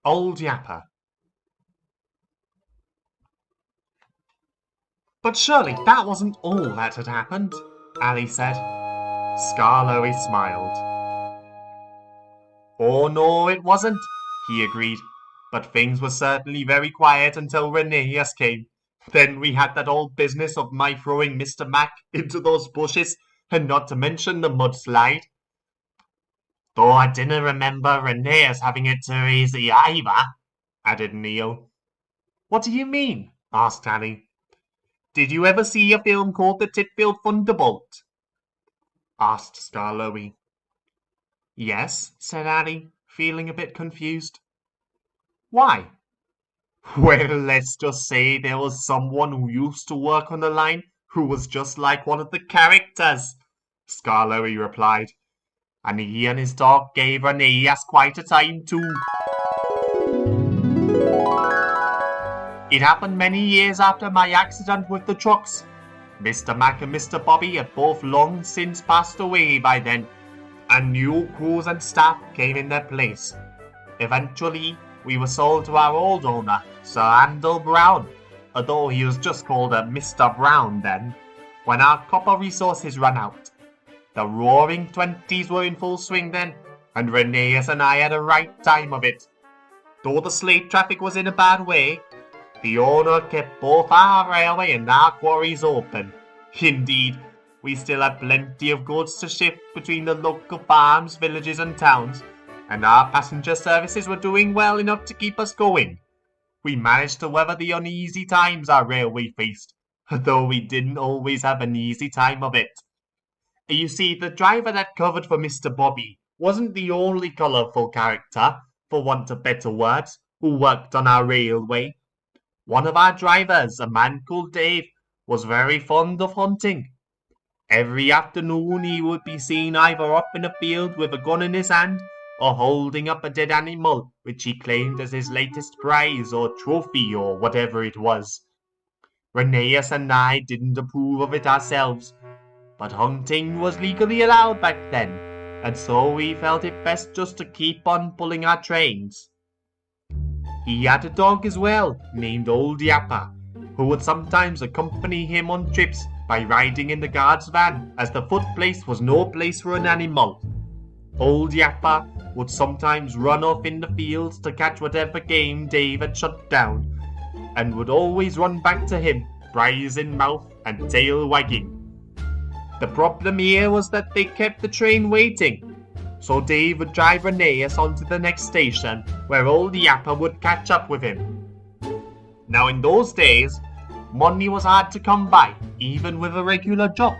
Old Yapper. But surely that wasn't all that had happened, Ali said. Skarloey smiled. Oh no, it wasn't, he agreed. But things were certainly very quiet until Rheneas came. Then we had that old business of my throwing Mr. Mac into those bushes, and not to mention the mudslide. Though I didn't remember Rheneas having it too easy either, added Neil. What do you mean? Asked Annie. Did you ever see a film called The Titfield Thunderbolt? Asked Skarloey. Yes, said Annie, feeling a bit confused. Why? Well, let's just say there was someone who used to work on the line who was just like one of the characters, Skarloey replied. And he and his dog gave Rheneas quite a time too. It happened many years after my accident with the trucks. Mr. Mac and Mr. Bobby had both long since passed away by then, and new crews and staff came in their place. Eventually, we were sold to our old owner, Sir Andal Brown, although he was just called a Mr. Brown then, when our copper resources ran out. The roaring 20s were in full swing then, and Rheneas and I had a right time of it. Though the slate traffic was in a bad way, the owner kept both our railway and our quarries open. Indeed, we still had plenty of goods to ship between the local farms, villages and towns, and our passenger services were doing well enough to keep us going. We managed to weather the uneasy times our railway faced, though we didn't always have an easy time of it. You see, the driver that covered for Mr. Bobby wasn't the only colourful character, for want of better words, who worked on our railway. One of our drivers, a man called Dave, was very fond of hunting. Every afternoon he would be seen either up in a field with a gun in his hand, or holding up a dead animal which he claimed as his latest prize or trophy or whatever it was. Rheneas and I didn't approve of it ourselves, but hunting was legally allowed back then, and so we felt it best just to keep on pulling our trains. He had a dog as well, named Old Yapper, who would sometimes accompany him on trips by riding in the guard's van, as the footplace was no place for an animal. Old Yapper would sometimes run off in the fields to catch whatever game Dave had shut down, and would always run back to him, prize in mouth and tail wagging. The problem here was that they kept the train waiting, so Dave would drive Rheneas on to the next station, where Old Yapper would catch up with him. Now in those days, money was hard to come by, even with a regular job.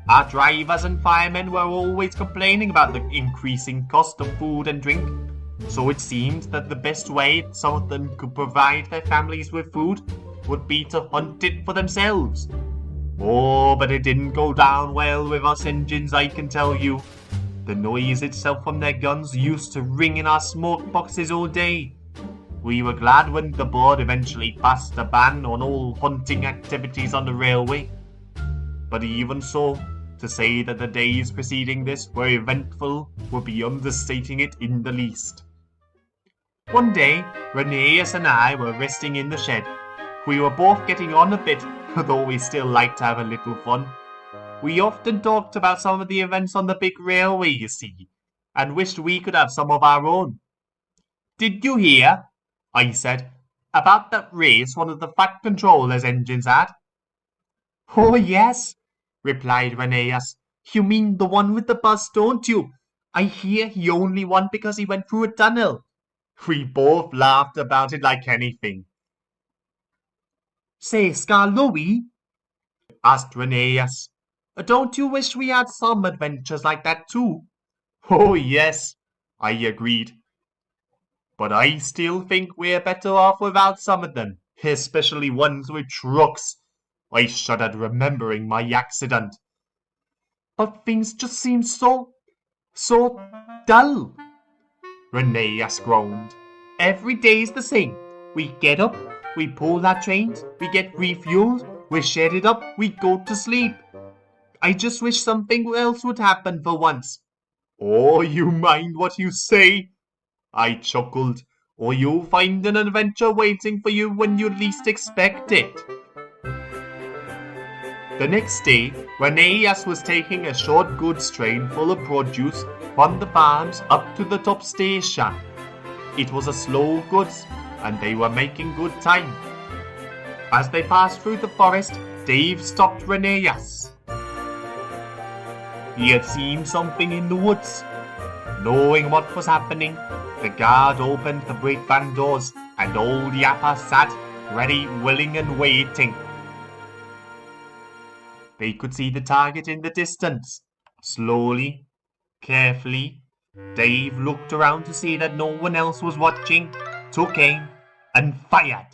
Our drivers and firemen were always complaining about the increasing cost of food and drink, so it seemed that the best way some of them could provide their families with food would be to hunt it for themselves. Oh, but it didn't go down well with us engines, I can tell you. The noise itself from their guns used to ring in our smoke boxes all day. We were glad when the board eventually passed a ban on all hunting activities on the railway. But even so, to say that the days preceding this were eventful would be understating it in the least. One day, Rheneas and I were resting in the shed. We were both getting on a bit, though we still liked to have a little fun. We often talked about some of the events on the big railway, you see, and wished we could have some of our own. Did you hear, I said, about that race one of the Fat Controller's engines had? Oh, yes, replied Rheneas. You mean the one with the bus, don't you? I hear he only won because he went through a tunnel. We both laughed about it like anything. Say, Skarloey, asked Rheneas, don't you wish we had some adventures like that too? Oh, yes, I agreed. But I still think we're better off without some of them, especially ones with trucks. I shuddered remembering my accident. But things just seem so dull. Rheneas groaned. Every day's the same. We get up, we pull our trains, we get refueled, we shed it up, we go to sleep. I just wish something else would happen for once. Oh, you mind what you say, I chuckled, or you'll find an adventure waiting for you when you least expect it. The next day, Rheneas was taking a short goods train full of produce from the farms up to the top station. It was a slow goods, and they were making good time. As they passed through the forest, Dave stopped Rheneas. He had seen something in the woods. Knowing what was happening, the guard opened the great van doors, and old Yapper sat, ready, willing, and waiting. They could see the target in the distance. Slowly, carefully, Dave looked around to see that no one else was watching, took aim, and fired.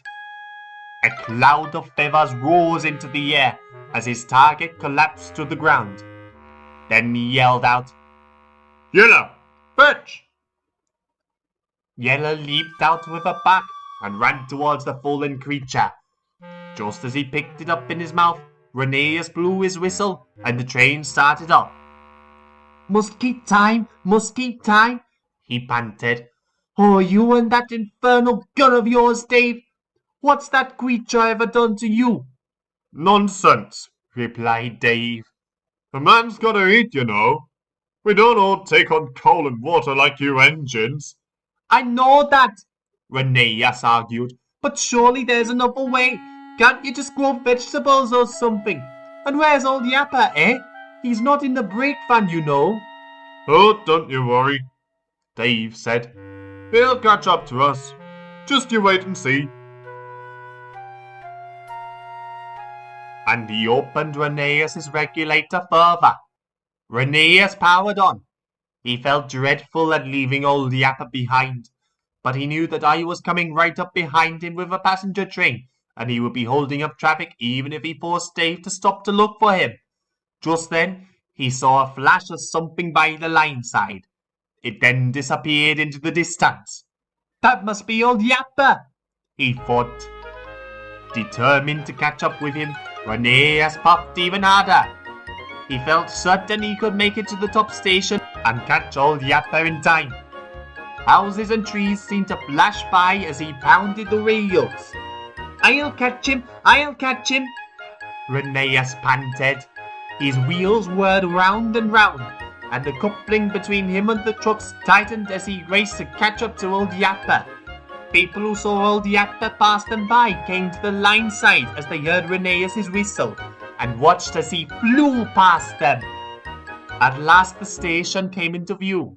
A cloud of feathers rose into the air as his target collapsed to the ground. Then he yelled out, "Yellow, fetch!" Yellow leaped out with a pack and ran towards the fallen creature. Just as he picked it up in his mouth, Rheneas blew his whistle and the train started up. Must keep time, he panted. Oh, you and that infernal gun of yours, Dave. What's that creature ever done to you? Nonsense, replied Dave. A man's gotta eat, you know. We don't all take on coal and water like you engines. I know that, Rheneas argued, but surely there's another way. Can't you just grow vegetables or something? And where's old Yapper, eh? He's not in the brake van, you know. Oh, don't you worry, Dave said. He'll catch up to us. Just you wait and see. And he opened Rheneas' regulator further. Rheneas powered on. He felt dreadful at leaving old Yapper behind, but he knew that I was coming right up behind him with a passenger train, and he would be holding up traffic even if he forced Dave to stop to look for him. Just then, he saw a flash of something by the line side. It then disappeared into the distance. That must be old Yapper, he thought. Determined to catch up with him, Rheneas puffed even harder. He felt certain he could make it to the top station and catch old Yapper in time. Houses and trees seemed to flash by as he pounded the rails. I'll catch him, Rheneas panted. His wheels whirred round and round, and the coupling between him and the trucks tightened as he raced to catch up to old Yapper. People who saw old Yapper pass them by came to the line side as they heard Rheneas' whistle, and watched as he flew past them. At last the station came into view.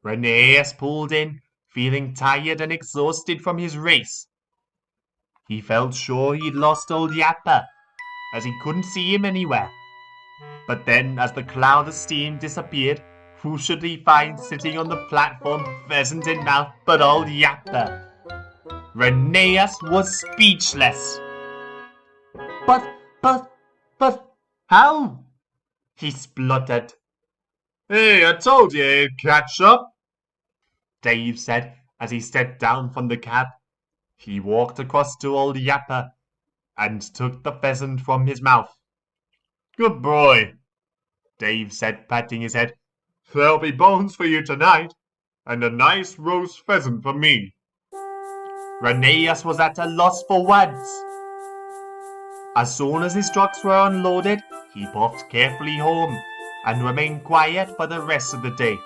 Rheneas pulled in, feeling tired and exhausted from his race. He felt sure he'd lost old Yapper, as he couldn't see him anywhere. But then, as the cloud of steam disappeared, who should he find sitting on the platform, pheasant in mouth, but old Yapper? Rheneas was speechless. But, how? He spluttered. Hey, I told you he'd catch up, Dave said as he stepped down from the cab. He walked across to old Yapper and took the pheasant from his mouth. Good boy, Dave said, patting his head. There'll be bones for you tonight, and a nice roast pheasant for me. Rheneas was at a loss for words. As soon as his trucks were unloaded, he puffed carefully home and remained quiet for the rest of the day.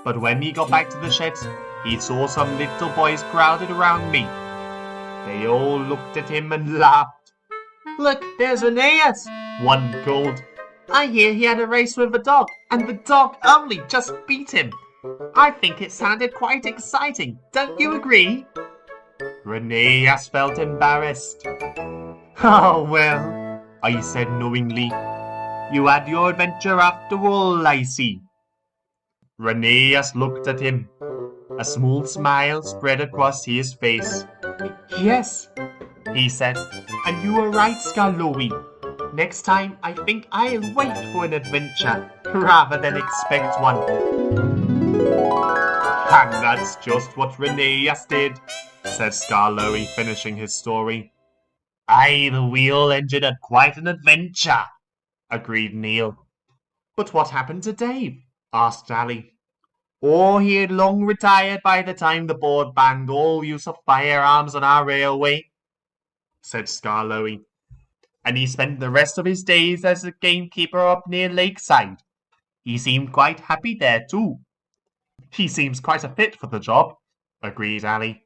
But when he got back to the sheds, he saw some little boys crowded around me. They all looked at him and laughed. Look, there's Rheneas, one called. I hear he had a race with a dog, and the dog only just beat him. I think it sounded quite exciting, don't you agree? Rheneas felt embarrassed. Oh, well, I said knowingly. You had your adventure after all, I see. Rheneas looked at him. A small smile spread across his face. Yes, he said, and you were right, Skarloey. Next time, I think I'll wait for an adventure, rather than expect one. And that's just what Rheneas did, said Skarloey, finishing his story. Aye, the wheel engine had quite an adventure, agreed Neil. But what happened to Dave? Asked Ali. or he had long retired by the time the board banned all use of firearms on our railway, said Skarloey, and he spent the rest of his days as a gamekeeper up near Lakeside. He seemed quite happy there too. He seems quite a fit for the job, agreed Ali.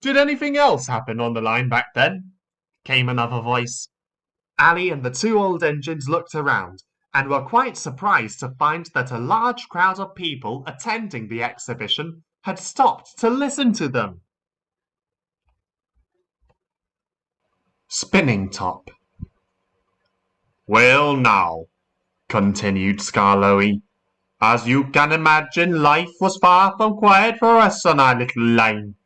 Did anything else happen on the line back then? Came another voice. Ali and the two old engines looked around and were quite surprised to find that a large crowd of people attending the exhibition had stopped to listen to them. Spinning Top. Well now, continued Skarloey, as you can imagine, life was far from quiet for us on our little line.